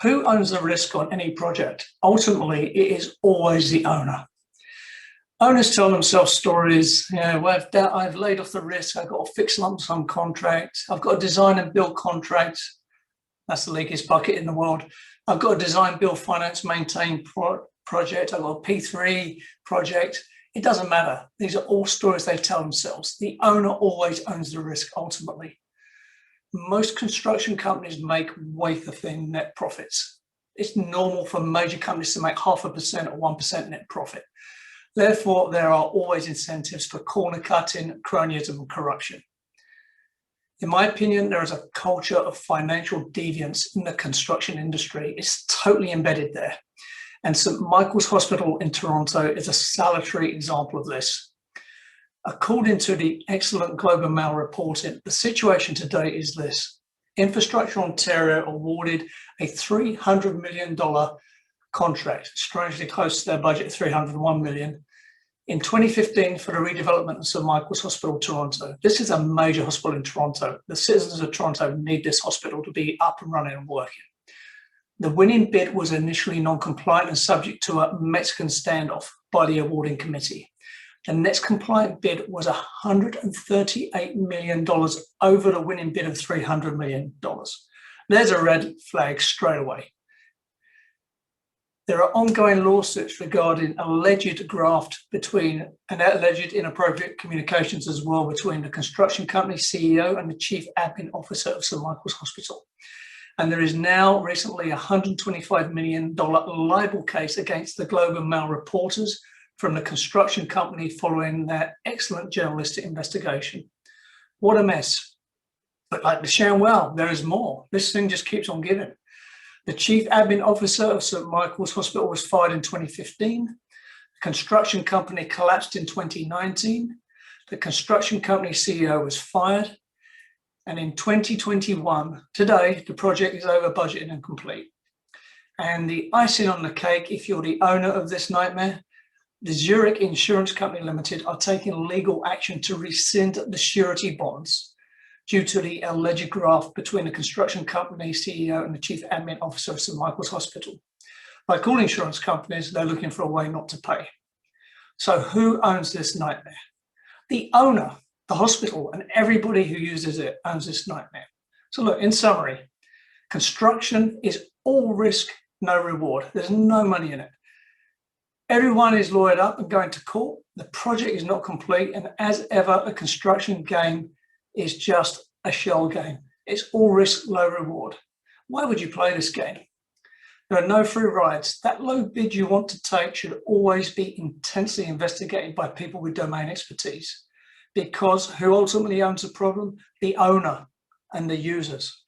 Who owns the risk on any project? Ultimately, it is always the owner. Owners tell themselves stories, well, I've laid off the risk, I've got a fixed lump sum contract, I've got a design and build contract, that's the leakiest bucket in the world. I've got a design, build, finance, maintain project, I've got a P3 project. It doesn't matter. These are all stories they tell themselves. The owner always owns the risk ultimately. Most construction companies make wafer thin net profits. It's normal for major companies to make 0.5% or 1% net profit. Therefore, there are always incentives for corner cutting, cronyism, and corruption. In my opinion, there is a culture of financial deviance in the construction industry. It's totally embedded there. And St. Michael's Hospital in Toronto is a salutary example of this. According to the excellent Globe and Mail reporting, the situation today is this. Infrastructure Ontario awarded a $300 million contract, strangely close to their budget of $301 million, in 2015 for the redevelopment of St. Michael's Hospital, Toronto. This is a major hospital in Toronto. The citizens of Toronto need this hospital to be up and running and working. The winning bid was initially non-compliant and subject to a Mexican standoff by the awarding committee. The next compliant bid was $138 million over the winning bid of $300 million. There's a red flag straight away. There are ongoing lawsuits regarding alleged graft between and alleged inappropriate communications as well between the construction company CEO and the chief admin officer of St. Michael's Hospital. And there is now recently a $125 million libel case against the Globe and Mail reporters from the construction company following their excellent journalistic investigation. What a mess. But like the sham well, there is more. This thing just keeps on giving. The chief admin officer of St. Michael's Hospital was fired in 2015. The construction company collapsed in 2019. The construction company CEO was fired. And in 2021, today, the project is over budgeted and complete. And the icing on the cake, if you're the owner of this nightmare, the Zurich Insurance Company Limited are taking legal action to rescind the surety bonds due to the alleged graft between the construction company CEO and the chief admin officer of St. Michael's Hospital. Like all insurance companies, they're looking for a way not to pay. So who owns this nightmare? The owner, the hospital, and everybody who uses it owns this nightmare. So look, in summary, construction is all risk, no reward. There's no money in it. Everyone is lawyered up and going to court. The project is not complete. And as ever, a construction game is just a shell game. It's all risk, low reward. Why would you play this game? There are no free rides. That low bid you want to take should always be intensely investigated by people with domain expertise. Because who ultimately owns the problem? The owner and the users.